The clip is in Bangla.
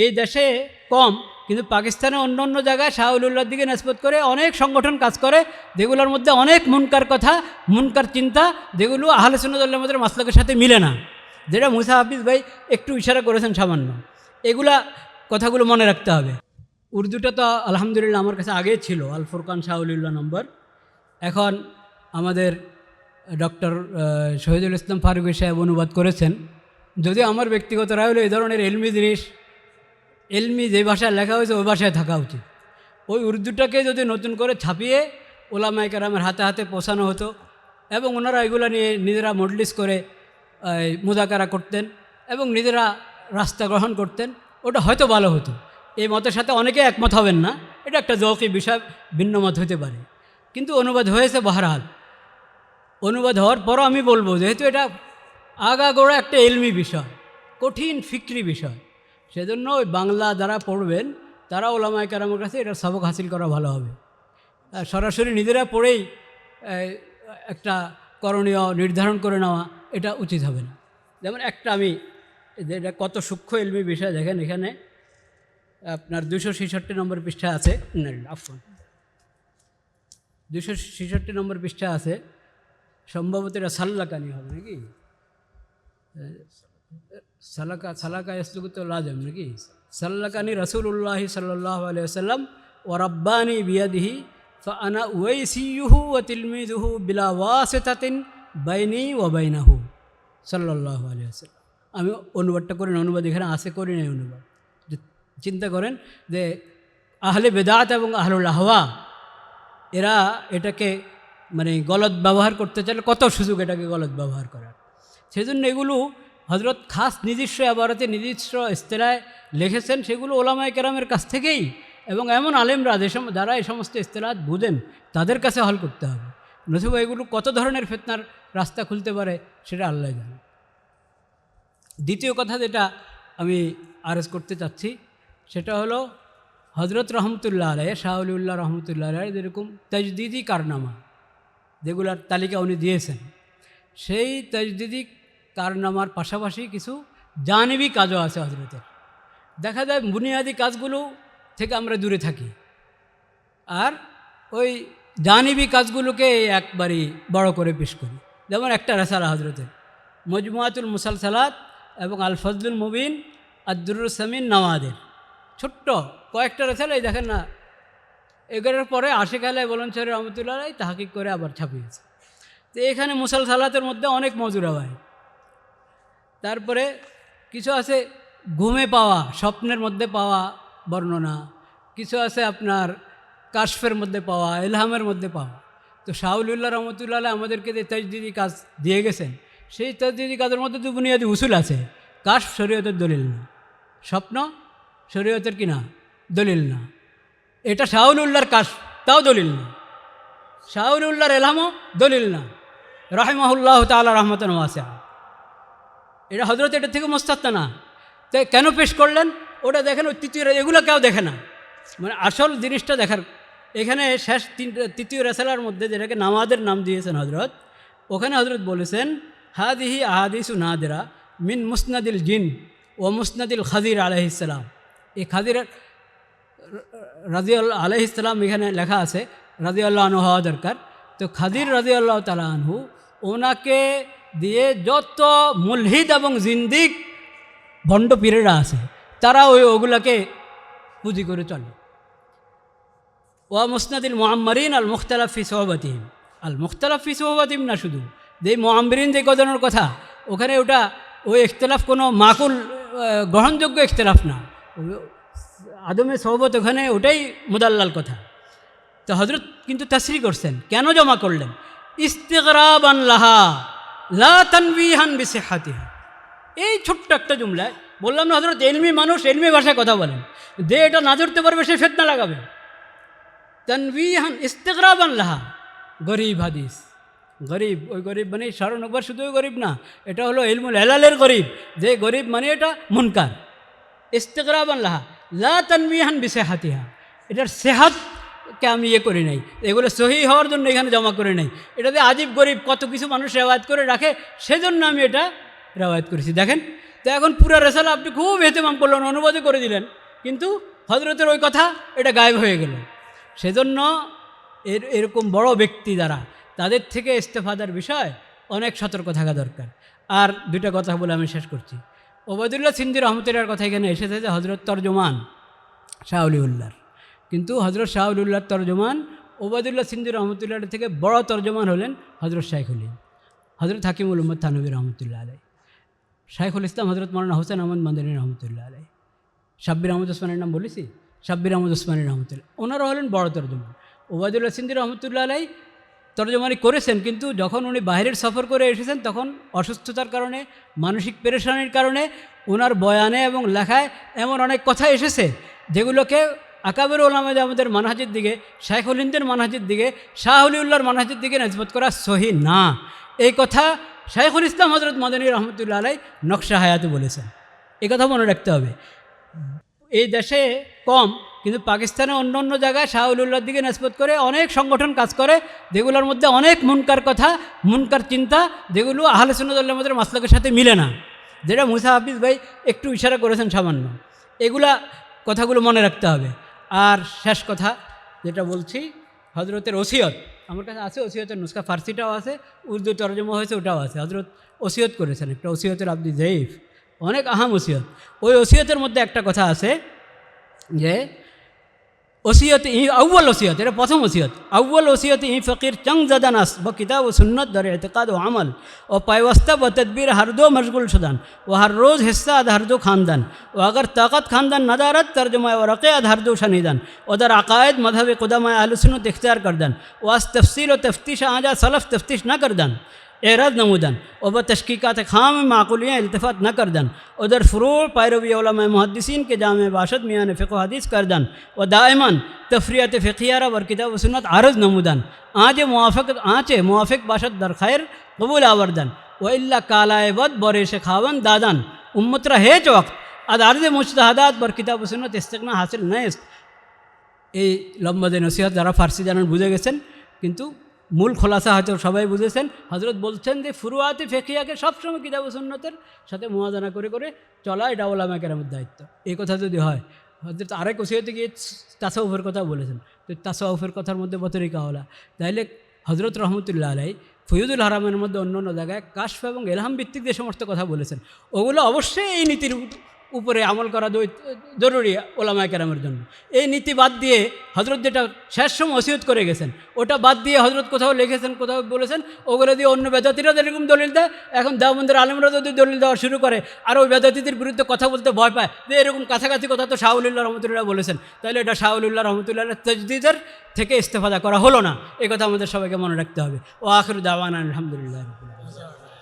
এই দেশে কম, কিন্তু পাকিস্তানে অন্য অন্য জায়গায় শাহ ওলিউল্লাহর দিকে নিসবত করে অনেক সংগঠন কাজ করে, যেগুলোর মধ্যে অনেক মুনকার কথা, মুনকার চিন্তা, যেগুলো আহলে সুন্নাত ওয়াল জামাতের মাসলাকের সাথে মিলে না, যেটা মুসা হাফিজ ভাই একটু ইশারা করেছেন সামান্য। এগুলা কথাগুলো মনে রাখতে হবে। উর্দুটা তো আলহামদুলিল্লাহ আমার কাছে আগেই ছিল, আল ফুরকান শাহ ওলিউল্লাহ নম্বর। এখন আমাদের ডক্টর শহীদুল ইসলাম ফারুকী সাহেব অনুবাদ করেছেন। যদি আমার ব্যক্তিগত রায় হলো এই ধরনের এলমি জিনিস, এলমি যে ভাষায় লেখা হয়েছে ওই ভাষায় থাকা উচিত। ওই উর্দুটাকে যদি নতুন করে ছাপিয়ে ওলামায়ে কেরামের হাতে হাতে পৌঁছানো হতো, এবং ওনারা এগুলো নিয়ে নিজেরা মজলিস করে মুযাকারা করতেন এবং নিজেরা রাস্তা গ্রহণ করতেন, ওটা হয়তো ভালো হতো। এই মতের সাথে অনেকে একমত হবেন না, এটা একটা যৌক্তিক বিষয়, ভিন্ন মত হতে পারে। কিন্তু অনুবাদ হয়েছে বহরহাল। অনুবাদ হওয়ার পরও আমি বলবো, যেহেতু এটা আগাগোড়া একটা এলমি বিষয়, কঠিন ফিক্রি বিষয়, সেজন্য ওই বাংলা যারা পড়বেন তারা ওলামায়ে কেরামের কাছে এটার সবক হাসিল করা ভালো হবে। সরাসরি নিজেরা পড়েই একটা করণীয় নির্ধারণ করে নেওয়া এটা উচিত হবে না। যেমন একটা আমি এটা কত সূক্ষ্ম এলমি বিষয় দেখেন, এখানে আপনার 266 নম্বর পৃষ্ঠা আছে, আফওয়ান 266 নম্বর পৃষ্ঠা আছে, সম্ভবত এটা সাল্লাকানি হবে নাকি, সালাকা ইসলুক তো লাজম নাকি, সাল্লাকানি রাসূলুল্লাহ সাল্লাল্লাহু আলাইহি ওয়াসাল্লাম ওয়া রাব্বানি বিয়াদিহি ফাআনা ওয়াইসিয়ুহু ওয়া তিলমিযুহু বিলা ওয়াসিতাতিন বাইনি ওয়া বাইনাহু সাল্লাল্লাহু আলাইহি ওয়াসাল্লাম। আমি অনুবাদটা করি না, অনুবাদ এখানে আছে, করি নাই অনুবাদ। চিন্তা করেন যে আহলে বেদাত এবং আহলুল আহওয়া এরা এটাকে মানে গলত ব্যবহার করতে চাইলে কত সুযোগ এটাকে গলত ব্যবহার করার। সেই জন্য এগুলো হযরত খাস নিজস্ব আবারতে নিজস্ব ইস্তেলায় লিখেছেন, সেগুলো ওলামায়ে কেরামের কাছ থেকেই, এবং এমন আলেমরা যারা এই সমস্ত ইস্তেলাহাত বুঝেন তাদের কাছে হল করতে হবে। নতুবা এগুলো কত ধরনের ফিতনার রাস্তা খুলতে পারে সেটা আল্লাহ জানে। দ্বিতীয় কথা যেটা আমি আরজ করতে চাচ্ছি সেটা হলো হযরত রহমতুল্লাহ আলাইহি, শাহ ওলিউল্লাহ রহমতুল্লাহ আলাইহি যেরকম তাজদিদি কারনামা যেগুলার তালিকা উনি দিয়েছেন, সেই তাজদিদি কারনামার পাশাপাশি কিছু জানিবি কাজও আছে হযরতের। দেখা যায় বুনিয়াদি কাজগুলো থেকে আমরা দূরে থাকি, আর ওই জানিবি কাজগুলোকে একবারই বড় করে পেশ করি। যেমন একটা রেসালা হযরতের মজমুআতুল মুসালসালাত এবং আল ফজলুল মুবিন আদ-দুররুস সামিন নওয়াদের, ছোট্ট কয়েকটা রেসালা, এই দেখেন না, এগারোর পরে আশিক আলাই বলনচরি রহমতুল্লাহ আলাইহি তাহকিক করে আবার ছাপিয়েছে। তো এখানে মুসালসালাতের মধ্যে অনেক মজুরা হয়। তারপরে কিছু আছে ঘুমে পাওয়া, স্বপ্নের মধ্যে পাওয়া বর্ণনা, কিছু আছে আপনার কাশফের মধ্যে পাওয়া, ইলহামের মধ্যে পাওয়া। তো শাহ ওলিউল্লাহ রহমতুল্লাহ আলাইহি আমাদেরকে যে তাজদিদি কাজ দিয়ে গেছেন, সেই তাজদিদি কাজের মধ্যে তো বুনিয়াদি উসুল আছে। কাশফ শরীয়তের দলিল না, স্বপ্ন শরীয়তের কিনা দলিল না। এটা শাহ ওলিউল্লাহর কাশফ, তাও দলিল না। শাহ ওলিউল্লাহর ইলহামও দলিল না, রাহিমাহুল্লাহ তাআলা রাহমাতান ওয়াসিআ। এটা হযরত এটা থেকে মোস্তাসনা না। তো কেন পেশ করলেন ওটা দেখেন, ওই তৃতীয়, এগুলো কেউ দেখে না, মানে আসল জিনিসটা দেখার। এখানে শেষ তৃতীয় রেসালার মধ্যে যেটাকে নামাজের নাম দিয়েছেন হযরত, ওখানে হযরত বলেছেন হাদিহি আহাদিসু নাদিরা মিন মুসনাদিল জিন ও মুসনাদিল খাদির আলাইহিস সালাম। এই খাদির রাদিয়াল্লাহু আলাইহিস সালাম এখানে লেখা আছে, রাদিয়াল্লাহু আনহু হওয়া দরকার। তো খাদির রাদিয়াল্লাহু তাআলা আনহু, ওনাকে দিয়ে যত মুলহিদ এবং জিন্দিক ভণ্ড পীরেরা আছে তারা ওগুলাকে পুঁজি করে চলে। ওয়া মুসনাদিল মুআম্মারিন আল মুখতালাফ ফি সুহবাতিহিম, আল মুখতালাফ ফি সুহবাতিহিম না, শুধু যে মুআম্মারিন যে কজনের কথা, ওখানে ওটা ওই ইখতিলাফ কোনো মাকুল গ্রহণযোগ্য ইখতিলাফ না, আদমে সোহবত ওখানে ওটাই মুদাল্লাল কথা। তো হযরত কিন্তু তাসরিহ করছেন, কেন জমা করলেন? ইস্তিগরাবান লাহা লা তানবিহান বিসিহাতিহা। এই ছোট্ট একটা জুমলায় বললাম না, হযরত এলমি মানুষ, এলমি ভাষায় কথা বলেন, যে এটা না ধরতে পারবে সে ফিতনা লাগাবে। তানবিহান ইস্তিগরাবান লাহা, গরিব হাদিস, গরিব, ওই গরিব মানে স্মরণকবার শুধু ওই গরিব না, এটা হলো ইলমুল হেলালের গরিব, যে গরিব মানে এটা মুনকার। ইস্তিগরাবান লাহা লা তানবিহান বিসিহাতিহা, এটার সেহাতকে আমি করি নাই, এগুলো সহি হওয়ার জন্য এখানে জমা করে নাই। এটাতে আজীব গরিব কত কিছু মানুষ রেওয়ায়ত করে রাখে, সেজন্য আমি এটা রেওয়ায়ত করেছি। দেখেন তো এখন পুরা রেসালা আপনি খুব এহতেমাম করলেন, অনুবাদও করে দিলেন, কিন্তু হজরতের ওই কথা এটা গায়েব হয়ে গেল। সেজন্য এরকম বড় ব্যক্তি যারা, তাদের থেকে ইস্তেফাদার বিষয় অনেক সতর্ক থাকা দরকার। আর দুইটা কথা বলে আমি শেষ করছি। ওবায়দুল্লাহ সিন্দি রহমতুল্লাহর কথা এখানে এসেছে যে হজরত তর্জমান শাহ অলিউল্লাহর, কিন্তু হজরত শাহ অলিউল্লাহর তর্জমান ওবায়দুল্লাহ সিন্দি রহমতুল্লাহর থেকে বড় তর্জমান হলেন হজরত শাইখুল হজরত হাকিমুল উম্মত থানভী রহমতুল্লাহ আলাই, শাইখুল ইসলাম হজরত মৌলানা হোসেন আহমদ মাদানী রহমতুল্লাহ আলাই, শাব্বির আহমদ ওসমানের নাম বলেছি, শাব্বির আহমদ ওসমানী রহমতুল্লাহ, ওনারা হলেন বড় তর্জমান। ওবায়দুল্লাহ সিন্দি রহমতুল্লাহ আলাই তর্জমানি করেছেন, কিন্তু যখন উনি বাইরের সফর করে এসেছেন তখন অসুস্থতার কারণে, মানসিক পেরেশানির কারণে ওনার বয়ানে এবং লেখায় এমন অনেক কথা এসেছে যেগুলোকে আকাবের ওলামায়ে আমাদের মানহাজের দিকে, শাইখুল হিন্দের মানহাজের দিকে, শাহ অলিউল্লাহর মানহাজের দিকে নিসবত করা সহি না। এই কথা শাইখুল ইসলাম হজরত মাদানী রহমতুল্লাহ আলাই নকশা হায়াতে বলেছেন। এই কথা মনে রাখতে হবে। এই দেশে কম, কিন্তু পাকিস্তানে অন্য অন্য জায়গায় শাহ অলিউল্লাহর দিকে নিসবত করে অনেক সংগঠন কাজ করে, যেগুলোর মধ্যে অনেক মুনকার কথা, মুনকার চিন্তা, যেগুলো আহলে সুন্নাত ওয়াল জামাতের মাসলাকের সাথে মিলে না, যেটা মুসা হাফিজ ভাই একটু ইশারা করেছেন সামান্য। এগুলা কথাগুলো মনে রাখতে হবে। আর শেষ কথা যেটা বলছি, হজরতের ওসিয়ত আমার কাছে আছে, ওসিয়তের নুসখা ফার্সিটাও আছে, উর্দু তরজমা হয়েছে, ওটাও আছে। হজরত ওসিয়ত করেছেন একটা, ওসিয়তের আব্দি জয়ীফ, অনেক আহাম ওসিয়ত। ওই ওসিয়তের মধ্যে একটা কথা আছে যে ওসিয়ত আউ্বাল ওসিয়ত, এটা প্রথম ওসিয়ত, আউ্বাল ওসিয়ত ফকির চং জাদানাস ব কিতাব ও সুন্নত দর এতকাদ ও আমল ও পায়ওয়াস্তা ব তদবির हर दो मशगुल शुदान व हर रोज़ हिस्सा अद हर दो खानदान व अगर ताकत खानदान नदारत तर्जुमा व रक़े अद हर दो शनीदान उधर अकायद मजहब क़ुदमा अहले सुन्नत इख्तियार करदान वास तफसील व तफ्तीश आजा सलफ तफ्तीश न करदान एराज नमूदन और व तशकीकात खाम माकूलियाँ इल्तफ़ात न करदन उधर फ़ुरूर पैरवी उलमा मुहद्दिसीन के जामे बाशद मियाँ फ़िक़्ह व हदीस करदन व दाइमन तफरियत फ़िक़ियारा वर किताब व सुन्नत आरज़ नमूदन आँचे मुआफ़िक बाशद दर खैर कबूल आवर्दन व इल्ला कालाए बद बरे शेखावन दादन उम्मतरा हेच वक्त अद अर्ज़ मुज्तहदात वर किताब व सुन्नत इस्तिग़ना हासिल नयस्त। এই লম্বাদে নসিহত যারা ফার্সি জানেন বুঝে গেছেন, কিন্তু মূল খোলাসা হয়তো সবাই বুঝেছেন। হজরত বলছেন যে ফুরুয়াতে ফিকহিয়াকে সবসময় কিতাব ও সুন্নতের সাথে মুওয়াজানা করে করে চলা, এটা উলামায়ে কেরামের দায়িত্ব। এই কথা যদি হয়, হজরত আরেক ওসিয়তে গিয়ে তাসাউফের কথা বলেছেন, তো তাসাউফের কথার মধ্যে বতরিকা হলা, তাইলে হজরত রহমতুল্লাহ আলাই ফয়ুদুল হারামের মধ্যে অন্য অন্য জায়গায় কাশফ এবং এলহাম ভিত্তিক যে সমস্ত কথা বলেছেন, ওগুলো অবশ্যই এই নীতির উপরে আমল করা জরুরি ওলামায়ে কেরামের জন্য। এই নীতি বাদ দিয়ে হজরত যেটা শেষ সময় ওসিয়ত করে গেছেন, ওটা বাদ দিয়ে হজরত কোথাও লিখেছেন, কোথাও বলেছেন, ওগুলো দিয়ে অন্য বেদাতিরা যেরকম দলিল দেয়, এখন দেওবন্দের আলেমরা যদি দলিল দেওয়া শুরু করে আর ওই বেদাতিদের বিরুদ্ধে কথা বলতে ভয় পায় যে এরকম কাছাকাছি কথা তো শাহ অলিউল্লাহ রহমতুল্লাহ বলেছেন, তাহলে এটা শাহ অলিউল্লাহ রহমতুল্লাহ তাজদীদের থেকে ইস্তেফাদা করা হলো না। এই কথা আমাদের সবাইকে মনে রাখতে হবে। ও আখিরু দাওয়ানা আলহামদুলিল্লাহ।